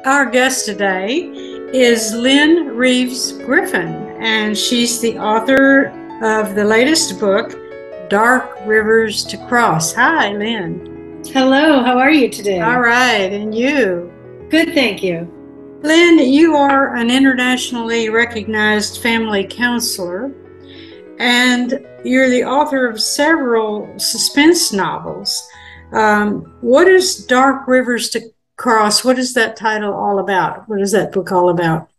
Our guest today is Lynne Reeves Griffin, and she's the author of the latest book, Dark Rivers to Cross. Hi, Lynne. Hello, how are you today? All right, and you? Good, thank you. Lynne, you are an internationally recognized family counselor, and you're the author of several suspense novels. What is Dark Rivers to Cross? What is that title all about? What is that book all about?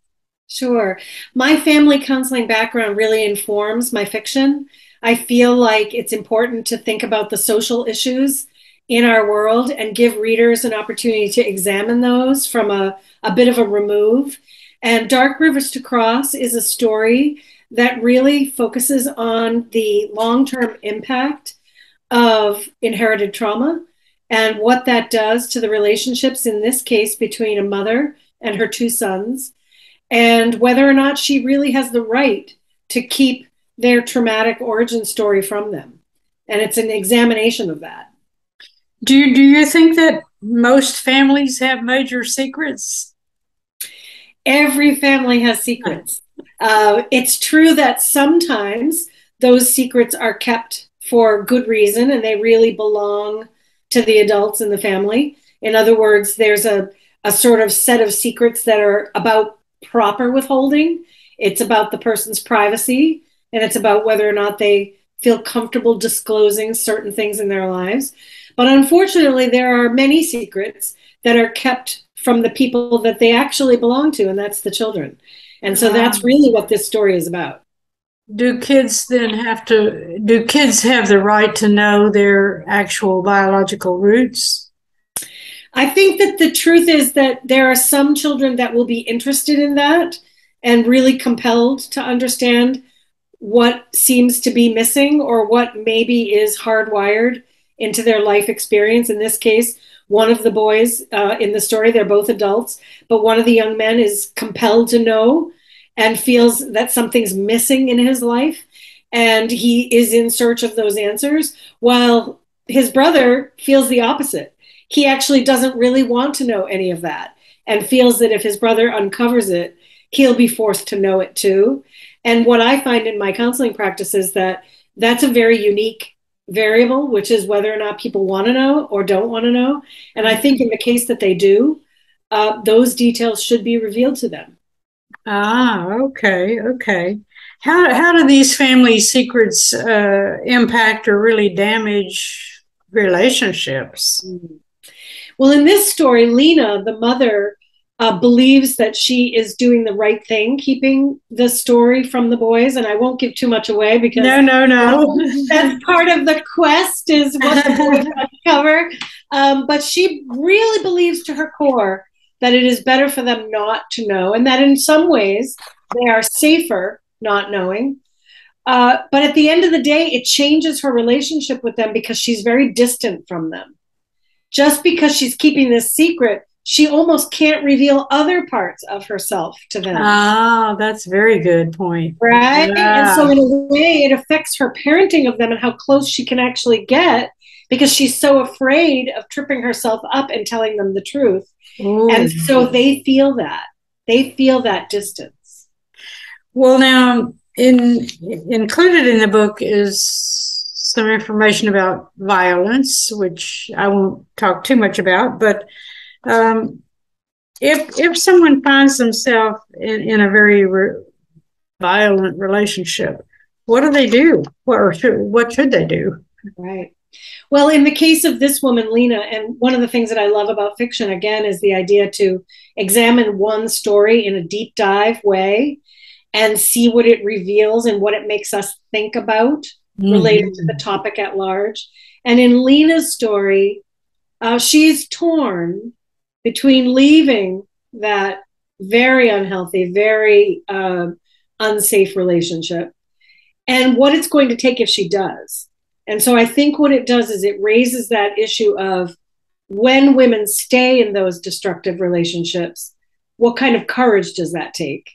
Sure. My family counseling background really informs my fiction. I feel like it's important to think about the social issues in our world and give readers an opportunity to examine those from a bit of a remove. And Dark Rivers to Cross is a story that really focuses on the long-term impact of inherited trauma and what that does to the relationships, in this case, between a mother and her two sons, and whether or not she really has the right to keep their traumatic origin story from them. And it's an examination of that. Do you think that most families have major secrets? Every family has secrets. It's true that sometimes those secrets are kept for good reason and they really belong to the adults in the family. In other words, there's a sort of set of secrets that are about proper withholding. It's about the person's privacy, and it's about whether or not they feel comfortable disclosing certain things in their lives. But unfortunately, there are many secrets that are kept from the people that they actually belong to, and that's the children. And so that's really what this story is about. Do kids have the right to know their actual biological roots? I think that the truth is that there are some children that will be interested in that and really compelled to understand what seems to be missing or what maybe is hardwired into their life experience. In this case, one of the boys in the story, they're both adults, but one of the young men is compelled to know and feels that something's missing in his life. And he is in search of those answers, while his brother feels the opposite. He actually doesn't really want to know any of that and feels that if his brother uncovers it, he'll be forced to know it too. And what I find in my counseling practice is that that's a very unique variable, which is whether or not people want to know or don't want to know. And I think in the case that they do, those details should be revealed to them. Okay. How do these family secrets impact or really damage relationships? Well, in this story, Lena, the mother, believes that she is doing the right thing, keeping the story from the boys. And I won't give too much away because no. That's part of the quest, is what the boys uncover. But she really believes to her core that it is better for them not to know, and that in some ways they are safer not knowing. But at the end of the day, it changes her relationship with them because she's very distant from them. Just because she's keeping this secret, she almost can't reveal other parts of herself to them. That's a very good point. Right? Yeah. And so in a way, it affects her parenting of them and how close she can actually get because she's so afraid of tripping herself up and telling them the truth. Ooh. And so they feel that. They feel that distance. Well, now, included in the book is some information about violence, which I won't talk too much about, but if someone finds themselves in a very violent relationship, what do they do? What should they do? Right. Well, in the case of this woman, Lena, and one of the things that I love about fiction, again, is the idea to examine one story in a deep dive way and see what it reveals and what it makes us think about related to the topic at large. And in Lena's story, she's torn between leaving that very unhealthy, very unsafe relationship and what it's going to take if she does. And so I think what it does is it raises that issue of when women stay in those destructive relationships, what kind of courage does that take?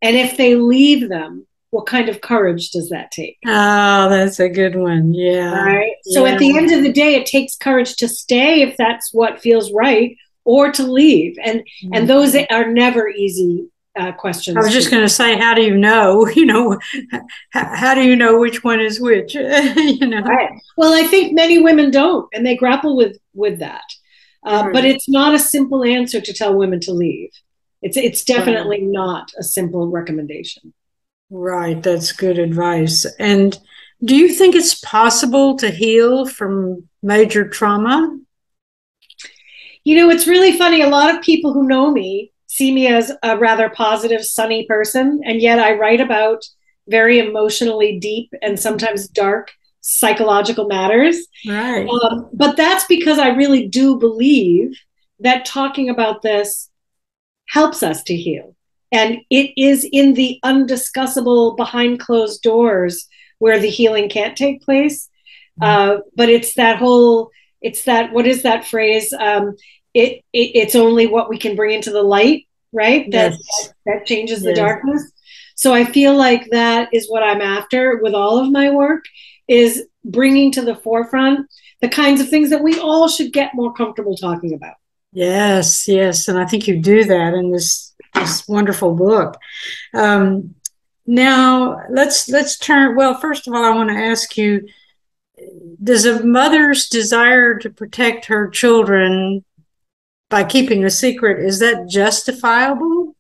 And if they leave them, what kind of courage does that take? Oh, that's a good one. Yeah. Right. So at the end of the day, it takes courage to stay if that's what feels right, or to leave. And those are never easy questions. I was just going to say, how do you know? How do you know which one is which? Right. Well, I think many women don't, and they grapple with that. But it's not a simple answer to tell women to leave. It's definitely not a simple recommendation. Right, that's good advice. And do you think it's possible to heal from major trauma? It's really funny. A lot of people who know me see me as a rather positive, sunny person, and yet I write about very emotionally deep and sometimes dark psychological matters. Right. But that's because I really do believe that talking about this helps us to heal. And it is in the undiscussable, behind closed doors where the healing can't take place. But it's that, what is that phrase? It's only what we can bring into the light, right? Yes. That changes the darkness. So I feel like that is what I'm after with all of my work, is bringing to the forefront the kinds of things that we all should get more comfortable talking about. Yes, yes. And I think you do that in this wonderful book. Now let's turn, well, first of all, I want to ask you, does a mother's desire to protect her children by keeping a secret, is that justifiable?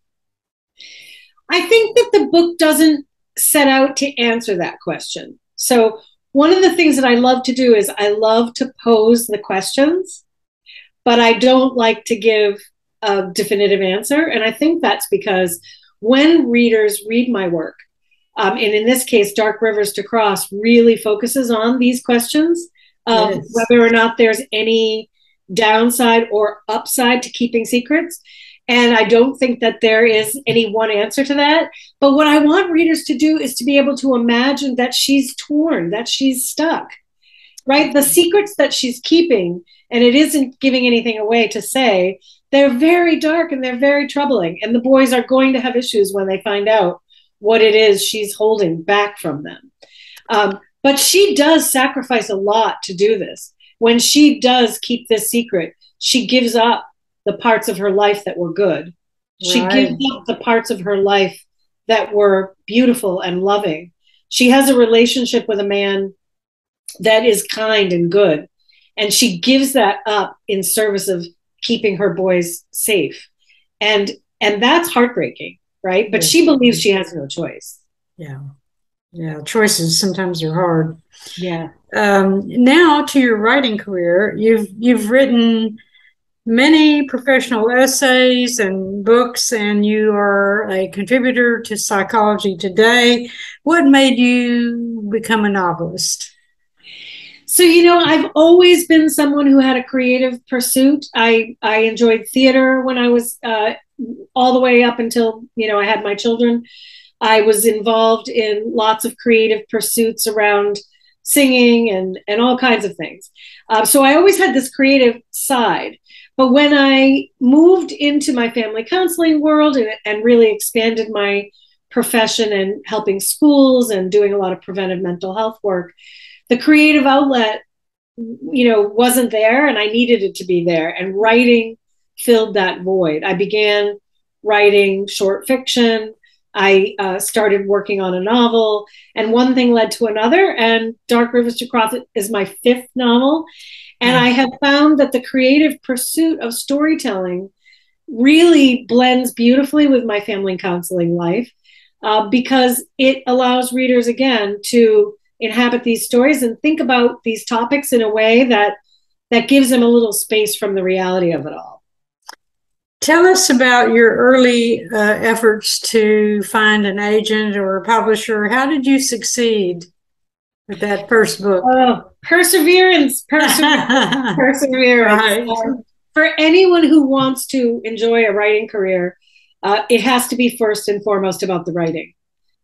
I think that the book doesn't set out to answer that question. So one of the things that I love to do is I love to pose the questions, but I don't like to give a definitive answer. And I think that's because when readers read my work, and in this case, Dark Rivers to Cross really focuses on these questions of whether or not there's any downside or upside to keeping secrets. And I don't think that there is any one answer to that. But what I want readers to do is to be able to imagine that she's torn, that she's stuck, right? The secrets that she's keeping, and it isn't giving anything away to say, they're very dark and they're very troubling. And the boys are going to have issues when they find out what it is she's holding back from them. But she does sacrifice a lot to do this. When she does keep this secret, she gives up the parts of her life that were good. She gives up the parts of her life that were beautiful and loving. She has a relationship with a man that is kind and good, and she gives that up in service of keeping her boys safe. And that's heartbreaking, right? But she believes she has no choice. Yeah, choices sometimes are hard. Yeah. Now to your writing career, you've written many professional essays and books, and you are a contributor to Psychology Today. What made you become a novelist? So, I've always been someone who had a creative pursuit. I enjoyed theater when I was all the way up until, I had my children. I was involved in lots of creative pursuits around singing and all kinds of things. So I always had this creative side. But when I moved into my family counseling world and really expanded my profession and helping schools and doing a lot of preventive mental health work, the creative outlet, wasn't there, and I needed it to be there. And writing filled that void. I began writing short fiction. I started working on a novel, and one thing led to another. And Dark Rivers to Cross is my 5th novel. And I have found that the creative pursuit of storytelling really blends beautifully with my family counseling life, because it allows readers, again, to inhabit these stories and think about these topics in a way that gives them a little space from the reality of it all. Tell us about your early efforts to find an agent or a publisher. How did you succeed with that first book? Oh, perseverance. Right. For anyone who wants to enjoy a writing career, it has to be first and foremost about the writing.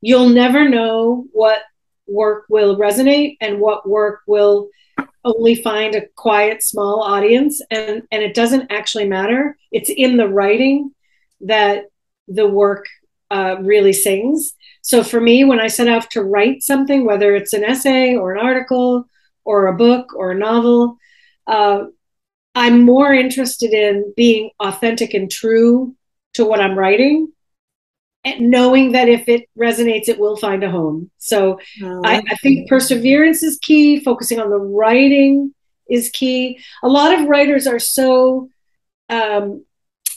You'll never know what work will resonate and what work will only find a quiet, small audience. And it doesn't actually matter. It's in the writing that the work really sings. So for me, when I set out to write something, whether it's an essay or an article or a book or a novel, I'm more interested in being authentic and true to what I'm writing, and knowing that if it resonates, it will find a home. So I think perseverance is key. Focusing on the writing is key. A lot of writers are so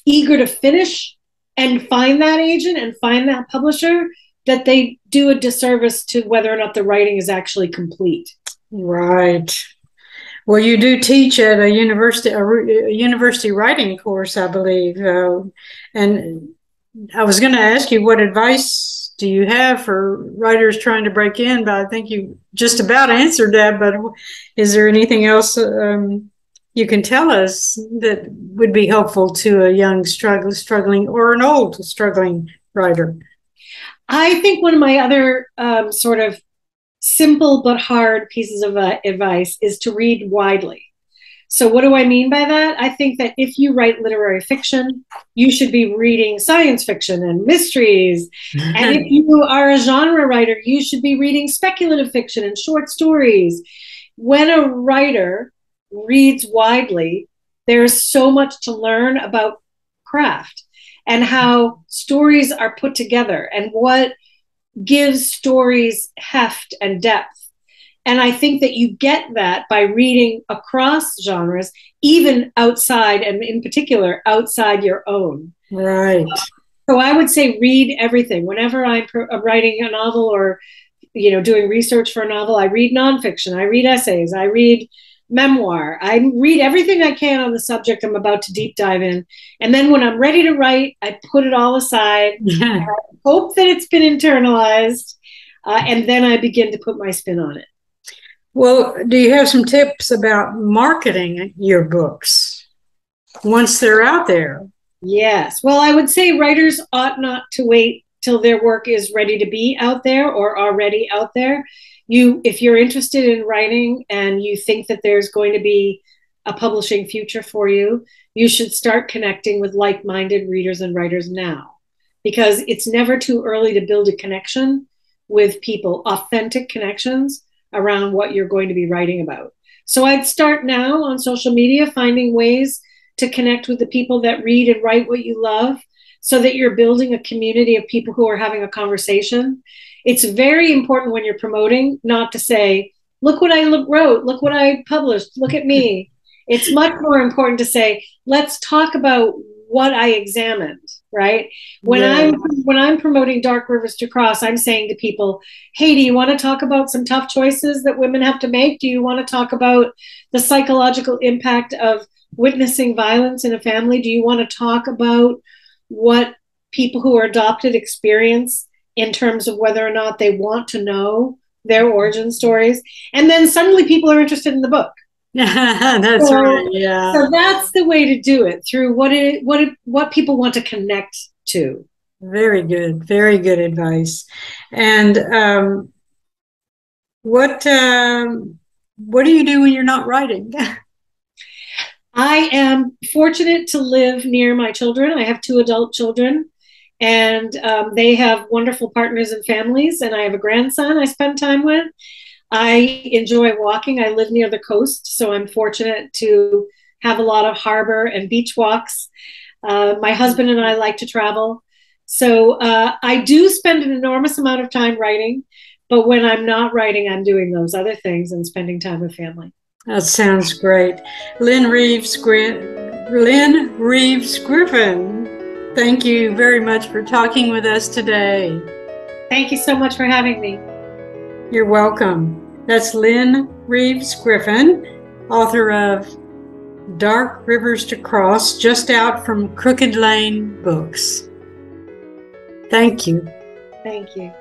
eager to finish and find that agent and find that publisher that they do a disservice to whether or not the writing is actually complete. Right. Well, you do teach at a university writing course, I believe. And I was going to ask you, what advice do you have for writers trying to break in? But I think you just about answered that. But is there anything else you can tell us that would be helpful to a young struggling or an old struggling writer? I think one of my other sort of simple but hard pieces of advice is to read widely. So what do I mean by that? I think that if you write literary fiction, you should be reading science fiction and mysteries. And if you are a genre writer, you should be reading speculative fiction and short stories. When a writer reads widely, there's so much to learn about craft and how stories are put together and what gives stories heft and depth. And I think that you get that by reading across genres, even outside, and in particular, outside your own. Right. So I would say read everything. Whenever I'm writing a novel or, doing research for a novel, I read nonfiction, I read essays, I read memoir, I read everything I can on the subject I'm about to deep dive in. And then when I'm ready to write, I put it all aside, I hope that it's been internalized, and then I begin to put my spin on it. Well, do you have some tips about marketing your books once they're out there? Yes. Well, I would say writers ought not to wait till their work is ready to be out there or already out there. If you're interested in writing and you think that there's going to be a publishing future for you, you should start connecting with like-minded readers and writers now, because it's never too early to build a connection with people, authentic connections around what you're going to be writing about. So I'd start now on social media, finding ways to connect with the people that read and write what you love, so that you're building a community of people who are having a conversation. It's very important when you're promoting not to say, look what I wrote, look what I published, look at me. It's much more important to say, let's talk about what I examined, right? When I'm promoting Dark Rivers to Cross, I'm saying to people, hey, do you want to talk about some tough choices that women have to make? Do you want to talk about the psychological impact of witnessing violence in a family? Do you want to talk about what people who are adopted experience in terms of whether or not they want to know their origin stories? And then suddenly people are interested in the book. That's right. Yeah. So that's the way to do it, through what people want to connect to. Very good. Very good advice. And what do you do when you're not writing? I am fortunate to live near my children. I have 2 adult children, and they have wonderful partners and families. And I have a grandson I spend time with. I enjoy walking. I live near the coast, so I'm fortunate to have a lot of harbor and beach walks. My husband and I like to travel. So I do spend an enormous amount of time writing, but when I'm not writing, I'm doing those other things and spending time with family. That sounds great. Lynne Reeves Griffin, thank you very much for talking with us today. Thank you so much for having me. You're welcome. That's Lynne Reeves Griffin, author of Dark Rivers to Cross, just out from Crooked Lane Books. Thank you. Thank you.